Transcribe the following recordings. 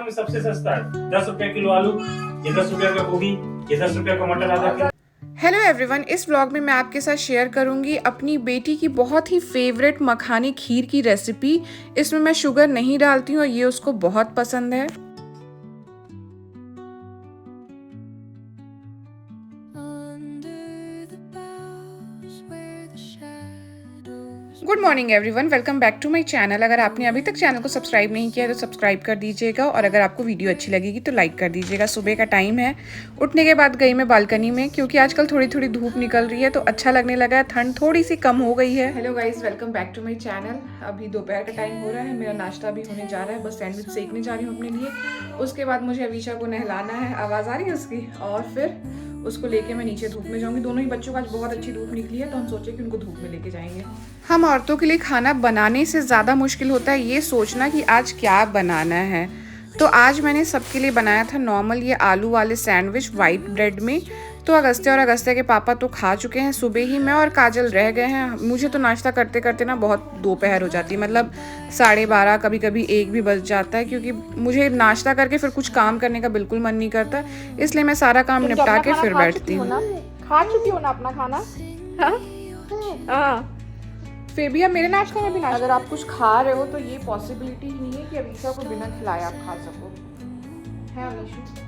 में सबसे सस्ता है। 10 रुपए किलो आलू, ये 10 रुपए का गोभी, ये 10 रुपए का मटर आधा किलो। हेलो एवरीवन, इस व्लॉग में मैं आपके साथ शेयर करूंगी अपनी बेटी की बहुत ही फेवरेट मखानी खीर की रेसिपी। इसमें मैं शुगर नहीं डालती हूँ और ये उसको बहुत पसंद है। Good morning everyone, welcome back to my channel. अगर आपने अभी तक चैनल को सब्सक्राइब नहीं किया है तो सब्सक्राइब कर दीजिएगा और अगर आपको वीडियो अच्छी लगेगी तो लाइक कर दीजिएगा। सुबह का टाइम है, उठने के बाद गई मैं बालकनी में क्योंकि आजकल थोड़ी थोड़ी धूप निकल रही है तो अच्छा लगने लगा है, ठंड थोड़ी सी कम हो गई है। Hello guys, welcome back to my channel. अभी दोपहर का टाइम हो रहा है, मेरा नाश्ता भी होने जा रहा है, बस सैंडविच सेकने जा रही हूँ अपने लिए। उसके बाद मुझे अवीशा को नहलाना है, आवाज़ आ रही है उसकी, और फिर उसको लेके मैं नीचे धूप में जाऊंगी। दोनों ही बच्चों को आज बहुत अच्छी धूप निकली है तो हम सोचे कि उनको धूप में लेके जाएंगे। हम औरतों के लिए खाना बनाने से ज़्यादा मुश्किल होता है ये सोचना कि आज क्या बनाना है। तो आज मैंने सबके लिए बनाया था नॉर्मल ये आलू वाले सैंडविच वाइट ब्रेड में। तो अगस्त्य और अगस्त्य के पापा तो खा चुके हैं सुबह ही, मैं और काजल रह गए हैं। मुझे तो नाश्ता करते करते ना बहुत दोपहर हो जाती है, मतलब 12:30, कभी कभी 1 भी बज जाता है, क्योंकि मुझे नाश्ता करके फिर कुछ काम करने का बिल्कुल मन नहीं करता। इसलिए मैं सारा काम निपटा के फिर बैठती हूँ। खा चुकी हो ना अपना खाना? हाँ, फिर भी अब मेरे नाश्ते में भी नाश्ता। अगर आप कुछ खा रहे हो तो ये पॉसिबिलिटी ही नहीं है कि अवीशा को बिना खिलाए आप खा सको, है अवीशा?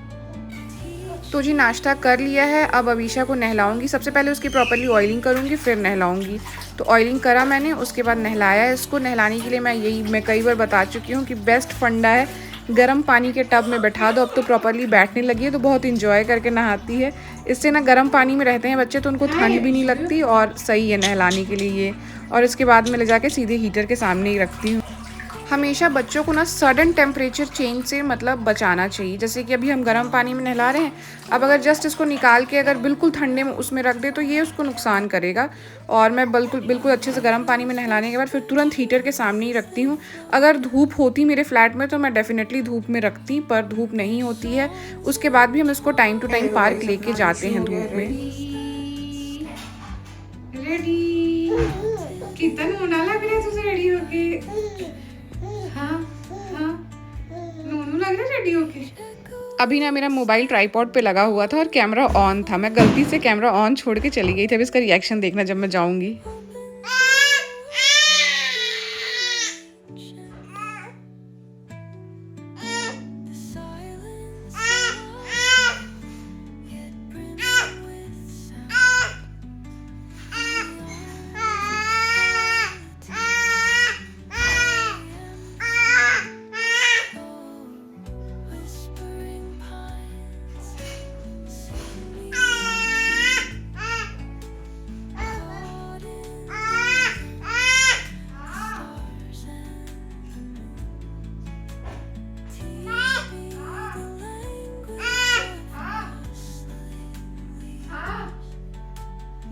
तो जी नाश्ता कर लिया है, अब अवीशा को नहलाऊंगी। सबसे पहले उसकी प्रॉपर्ली ऑयलिंग करूंगी, फिर नहलाऊंगी। तो ऑयलिंग करा मैंने, उसके बाद नहलाया। इसको नहलाने के लिए मैं कई बार बता चुकी हूँ कि बेस्ट फंडा है गर्म पानी के टब में बैठा दो। अब तो प्रॉपर्ली बैठने लगी है तो बहुत इंजॉय करके नहाती है। इससे ना गर्म पानी में रहते हैं बच्चे तो उनको ठंड भी नहीं लगती और सही है नहलाने के लिए ये। और इसके बाद मैं ले जाके सीधे हीटर के सामने ही रखती हूँ। हमेशा बच्चों को ना सडन टेम्परेचर चेंज से मतलब बचाना चाहिए। जैसे कि अभी हम गर्म पानी में नहला रहे हैं, अब अगर जस्ट इसको निकाल के अगर बिल्कुल ठंडे में उसमें रख दे तो ये उसको नुकसान करेगा। और मैं बिल्कुल अच्छे से गर्म पानी में नहलाने के बाद फिर तुरंत हीटर के सामने ही रखती हूँ। अगर धूप होती मेरे फ्लैट में तो मैं डेफिनेटली धूप में रखती, पर धूप नहीं होती है। उसके बाद भी हम इसको टाइम टू टाइम पार्क लेके जाते हैं धूप में। रेडी? कितना होना लग रहा है तुझे रेडी होके? हाँ, नूनू लग रहा है रेडी होके। अभी ना मेरा मोबाइल ट्राइपॉड पे लगा हुआ था और कैमरा ऑन था। मैं गलती से कैमरा ऑन छोड़ के चली गई थी। अब इसका रिएक्शन देखना जब मैं जाऊंगी।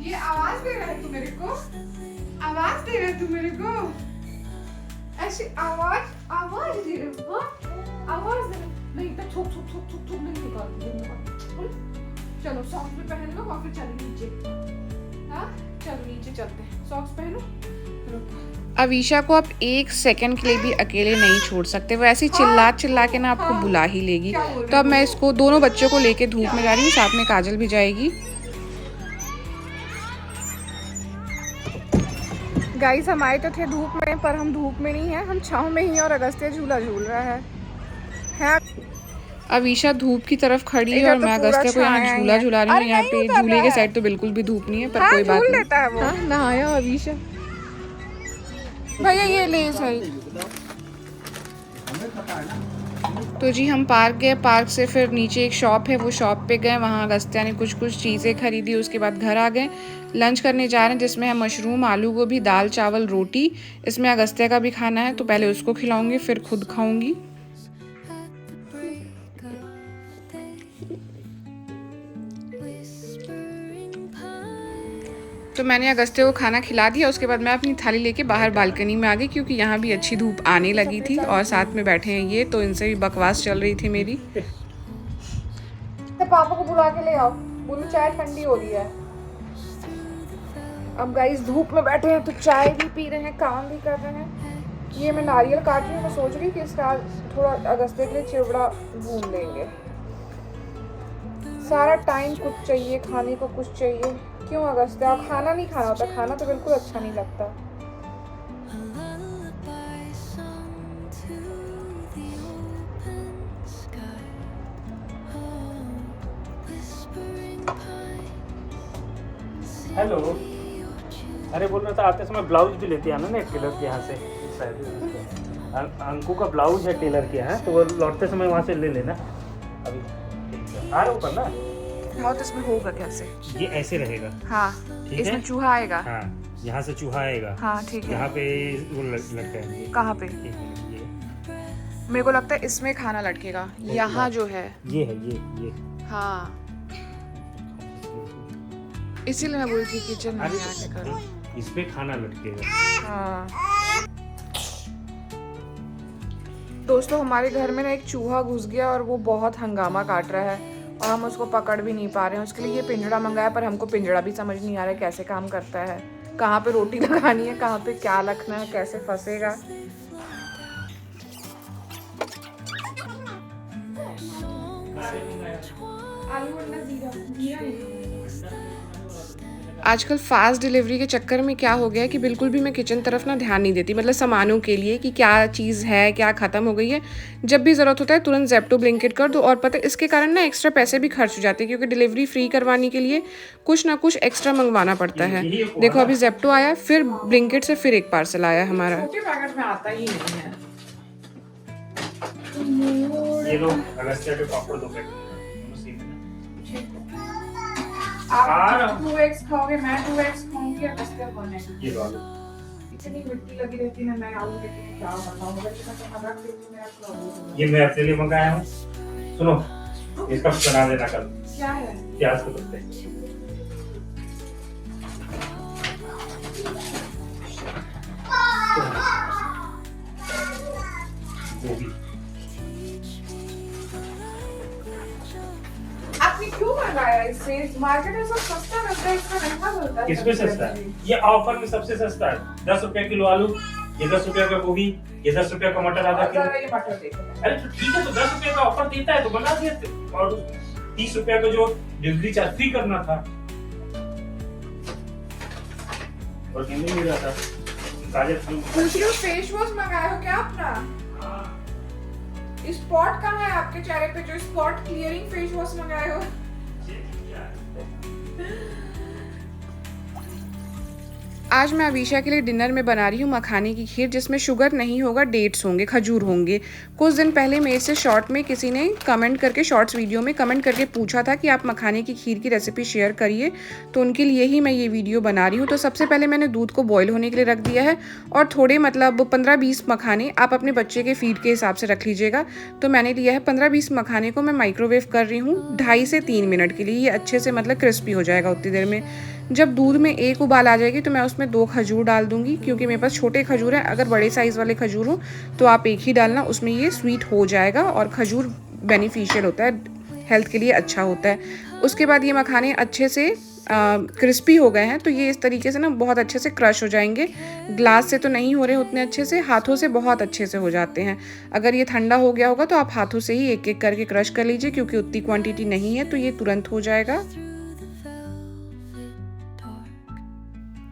ये आवाज दे रहा है तू मेरे को? आवाज दे रहा है तू मेरे को? ऐसी आवाज दे रहे हो? आवाज दे रहे? नहीं तो थूक नहीं निकाल। चलो सॉक्स भी पहन लो और फिर चलो नीचे। हाँ चलो नीचे चलते हैं, सॉक्स पहनो। अवीशा को आप 1 सेकंड के लिए भी अकेले नहीं छोड़ सकते, वो ऐसी चिल्ला के ना आपको बुला ही लेगी। तो अब मैं इसको दोनों बच्चों को लेके धूप में जा रही हूँ, साथ में काजल भी जाएगी। गाइस हम आए तो थे धूप में, पर हम धूप में नहीं है, हम छाँव में ही और अगस्त्य झूला झूल रहा है। अवीशा धूप की तरफ खड़ी है और मैं अगस्त्य को यहाँ झूला झुला रही हूँ। यहाँ पे झूले के साइड तो बिल्कुल भी धूप नहीं है, पर कोई बात नहीं। हाँ, नहाया अवीशा। भैया ये ले सही। तो जी हम पार्क गए, पार्क से फिर नीचे एक शॉप है, वो शॉप पे गए। वहाँ अगस्त्या ने कुछ चीज़ें खरीदी, उसके बाद घर आ गए। लंच करने जा रहे हैं जिसमें है मशरूम, आलू गोभी, दाल चावल रोटी। इसमें अगस्त्या का भी खाना है तो पहले उसको खिलाऊंगी फिर खुद खाऊंगी। तो मैंने अगस्त्य को खाना खिला दिया, उसके बाद मैं अपनी थाली लेके बाहर बालकनी में आ गई क्योंकि यहाँ भी अच्छी धूप आने लगी थी और साथ में बैठे हैं ये, तो इनसे भी बकवास चल रही थी मेरी। पापा को बुला के ले आओ, बोलो चाय ठंडी हो रही है। अब गाइस धूप में बैठे हैं तो चाय भी पी रहे हैं, काम भी कर रहे हैं। ये मैं नारियल काट रही हूँ, मैं सोच रही कि इसका थोड़ा अगस्ते के लिए चिवड़ा भून लेंगे। सारा टाइम कुछ चाहिए, खाने को कुछ चाहिए, क्यों अगस्ते? और खाना नहीं खाना होता, खाना तो बिल्कुल अच्छा नहीं लगता। हेलो, अरे बोल रहा था आते समय ब्लाउज भी लेते आना ना एक टेलर के यहाँ से, शायद अंकु का ब्लाउज है टेलर के यहाँ, तो वो लौटते समय वहाँ से ले लेना। अभी आ रहा ऊपर ना। हाँ तो इसमें होगा कैसे? ये ऐसे रहेगा। हाँ, ठीक इसमें है? चूहा आएगा। हाँ, यहाँ से चूहा आएगा। हाँ ठीक है। यहाँ पे वो लगता है। कहाँ पे? ये मेरे को लगता है इसमें खाना लटकेगा, यहाँ जो है ये है, ये हाँ, इसीलिए मैं बोल रही थी किचन में अरे आके करो। इस पे खाना लटकेगा। हाँ दोस्तों, हमारे घर में ना एक चूहा घुस गया और वो बहुत हंगामा काट रहा है और हम उसको पकड़ भी नहीं पा रहे हैं। उसके लिए ये पिंजड़ा मंगाया, पर हमको पिंजड़ा भी समझ नहीं आ रहा है कैसे काम करता है, कहाँ पे रोटी लगानी है, कहाँ पे क्या रखना है, कैसे फंसेगा। आजकल फास्ट डिलीवरी के चक्कर में क्या हो गया है कि बिल्कुल भी मैं किचन तरफ ना ध्यान नहीं देती, मतलब सामानों के लिए कि क्या चीज़ है, क्या ख़त्म हो गई है। जब भी ज़रूरत होता है तुरंत ज़ेप्टो ब्लिंकिट कर दो, और पता है इसके कारण ना एक्स्ट्रा पैसे भी खर्च हो जाते हैं, क्योंकि डिलीवरी फ्री करवाने के लिए कुछ ना कुछ एक्स्ट्रा मंगवाना पड़ता है। देखो अभी ज़ेप्टो आया, फिर ब्लिंकिट से फिर एक पार्सल आया हमारा। छोटे पैकेट में आता ही नहीं है। ये लो अगस्त्या के पापड़ दो पैकेट। आप 2x खाओगे, मैं 2x खाऊंगी, अगस्त्या बनेगी। ये लो आलू। इतनी मिट्टी लगी रहती है, मैं आलू लेके क्या बनाऊंगा? ये मैं अपने लिए मंगाया हूँ। सुनो, इसका बना देना कल। क्या है? प्याज के पत्ते। गोभी। आपने क्यों मंगाया इससे? मार्केट में सब सस्ता मिलता है, इसका महंगा मिलता है। इसमें सस्ता है, ये ऑफर में सबसे सस्ता है। 10 रुपए किलो आलू, ये 10 रुपए का गोभी, ये 10 रुपए का मटर आधा किलो। ये मटर देखो। अरे तो ठीक है, तो 10 रुपए का ऑफर देता है तो बना दिया। और 30 रुपए का जो डिलीवरी चार्ज फ्री करना था, और नहीं मिल रहा था। गाजर फल। दूसरी फेस वॉश मंगाया हो क्या अपना? स्पॉट कहाँ है आपके चेहरे पे? जो स्पॉट क्लियरिंग फेस वॉश मंगाए हो। आज मैं अवीशा के लिए डिनर में बना रही हूँ मखाने की खीर, जिसमें शुगर नहीं होगा, डेट्स होंगे, खजूर होंगे। कुछ दिन पहले मेरे से शॉर्ट में किसी ने कमेंट करके, शॉर्ट्स वीडियो में कमेंट करके पूछा था कि आप मखाने की खीर की रेसिपी शेयर करिए, तो उनके लिए ही मैं ये वीडियो बना रही हूँ। तो सबसे पहले मैंने दूध को बॉयल होने के लिए रख दिया है, और थोड़े मतलब 15-20 मखाने आप अपने बच्चे के फीड के हिसाब से रख लीजिएगा। तो मैंने लिया है 15-20 मखाने को मैं माइक्रोवेव कर रही हूँ 2.5 से 3 मिनट के लिए। ये अच्छे से मतलब क्रिस्पी हो जाएगा उतनी देर में। जब दूध में एक उबाल आ जाएगी तो मैं उसमें 2 खजूर डाल दूंगी, क्योंकि मेरे पास छोटे खजूर हैं। अगर बड़े साइज़ वाले खजूर हो तो आप एक ही डालना, उसमें ये स्वीट हो जाएगा, और खजूर बेनिफिशियल होता है, हेल्थ के लिए अच्छा होता है। उसके बाद ये मखाने अच्छे से क्रिस्पी हो गए हैं, तो ये इस तरीके से ना बहुत अच्छे से क्रश हो जाएंगे। ग्लास से तो नहीं हो रहे उतने अच्छे से, हाथों से बहुत अच्छे से हो जाते हैं। अगर ये ठंडा हो गया होगा तो आप हाथों से ही एक एक करके क्रश कर लीजिए, क्योंकि उतनी क्वांटिटी नहीं है, तो ये तुरंत हो जाएगा।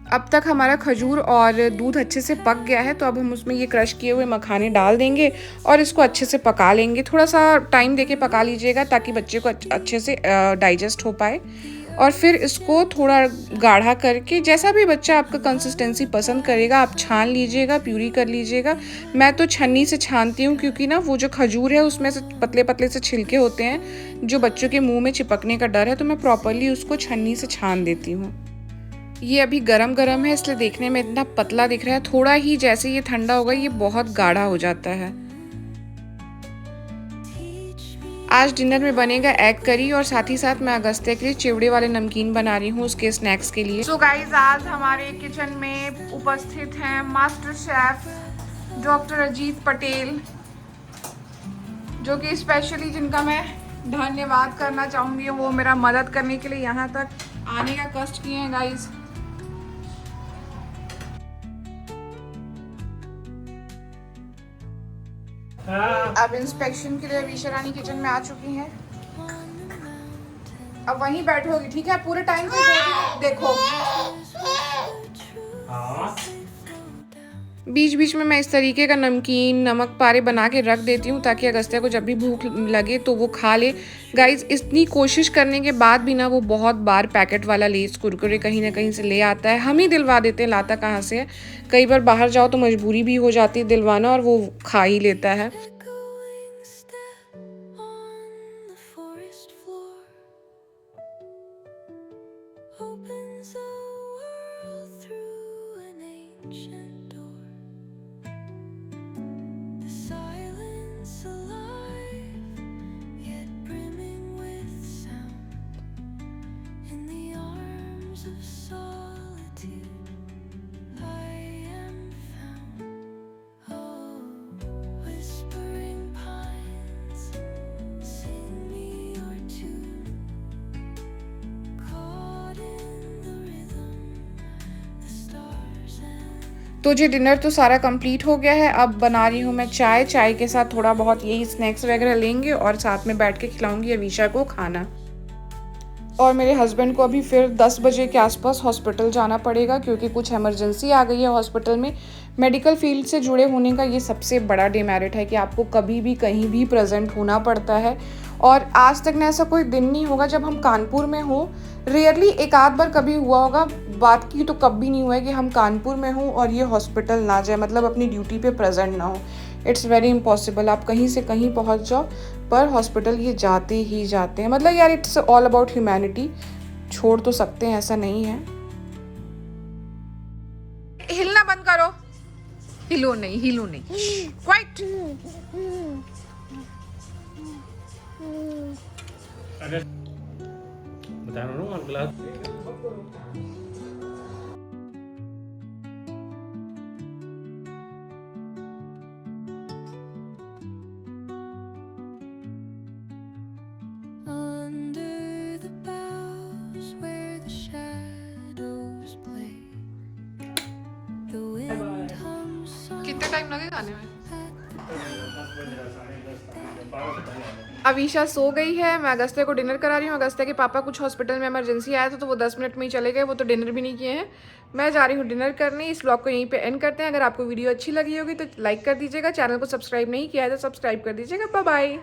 अब तक हमारा खजूर और दूध अच्छे से पक गया है, तो अब हम उसमें ये क्रश किए हुए मखाने डाल देंगे और इसको अच्छे से पका लेंगे। थोड़ा सा टाइम देके पका लीजिएगा ताकि बच्चे को अच्छे से डाइजेस्ट हो पाए। और फिर इसको थोड़ा गाढ़ा करके, जैसा भी बच्चा आपका कंसिस्टेंसी पसंद करेगा, आप छान लीजिएगा, प्यूरी कर लीजिएगा। मैं तो छन्नी से छानती हूँ, क्योंकि ना वो जो खजूर है उसमें से पतले पतले से छिलके होते हैं, जो बच्चों के मुँह में चिपकने का डर है, तो मैं प्रॉपरली उसको छन्नी से छान देती हूँ। ये अभी गरम गरम है, इसलिए देखने में इतना पतला दिख रहा है। थोड़ा ही जैसे ये ठंडा होगा ये बहुत गाढ़ा हो जाता है। आज डिनर में बनेगा एग करी, और साथ ही साथ मैं अगस्त्या के लिए चिवड़े वाले नमकीन बना रही हूँ उसके स्नैक्स के लिए। सो गाइज, आज हमारे किचन में उपस्थित हैं master chef doctor Ajit Patel, जो कि स्पेशली जिनका मैं धन्यवाद करना चाहूँगी, वो मेरा मदद करने के लिए यहाँ तक आने का कष्ट किए हैं गाइज। हाँ अब इंस्पेक्शन के लिए अवीशा रानी किचन में आ चुकी हैं। अब वहीं बैठोगी, ठीक है? पूरे टाइम पे देखो। हाँ बीच बीच में मैं इस तरीके का नमकीन नमक पारे बना के रख देती हूँ ताकि अगस्त्या को जब भी भूख लगे तो वो खा ले। गाइज, इतनी कोशिश करने के बाद भी ना वो बहुत बार पैकेट वाला लेस कुरकुरे कहीं ना कहीं से ले आता है। हम ही दिलवा देते हैं, लाता कहाँ से है। कई बार बाहर जाओ तो मजबूरी भी हो जाती है दिलवाना, और वो खा ही लेता है। तो जी डिनर तो सारा कंप्लीट हो गया है। अब बना रही हूँ मैं चाय। चाय के साथ थोड़ा बहुत यही स्नैक्स वगैरह लेंगे और साथ में बैठ के खिलाऊंगी अवीशा को खाना। और मेरे हस्बैंड को अभी फिर 10 बजे के आसपास हॉस्पिटल जाना पड़ेगा क्योंकि कुछ इमरजेंसी आ गई है हॉस्पिटल में। मेडिकल फील्ड से जुड़े होने का ये सबसे बड़ा डिमेरिट है कि आपको कभी भी कहीं भी प्रेजेंट होना पड़ता है। और आज तक ना ऐसा कोई दिन नहीं होगा जब हम कानपुर में हो, रेयरली एक आध बार कभी हुआ होगा, बात की तो कभी नहीं हुआ है कि हम कानपुर में हों और ये हॉस्पिटल ना जाए, मतलब अपनी ड्यूटी पे प्रेजेंट ना हो। It's very impossible. आप कहीं से कहीं पहुंच जाओ पर हॉस्पिटल ये जाते ही जाते हैं। मतलब यार इट्स ऑल अबाउट ह्यूमैनिटी। छोड़ तो सकते हैं, ऐसा नहीं है। हिलना बंद करो। हिलो नहीं, हिलो नहीं। क्वाइट। अरे बता रहा हूँ ग्लास कितना टाइम लगेगा आने में? अवीशा सो गई है। मैं अगस्त्या को डिनर करा रही हूँ। अगस्त्या के पापा कुछ हॉस्पिटल में इमरजेंसी आया था तो वो 10 मिनट में ही चले गए। वो तो डिनर भी नहीं किए हैं। मैं जा रही हूँ डिनर करने। इस ब्लॉग को यहीं पे एंड करते हैं। अगर आपको वीडियो अच्छी लगी होगी तो लाइक कर दीजिएगा। चैनल को सब्सक्राइब नहीं किया है तो सब्सक्राइब कर दीजिएगा। Bye bye.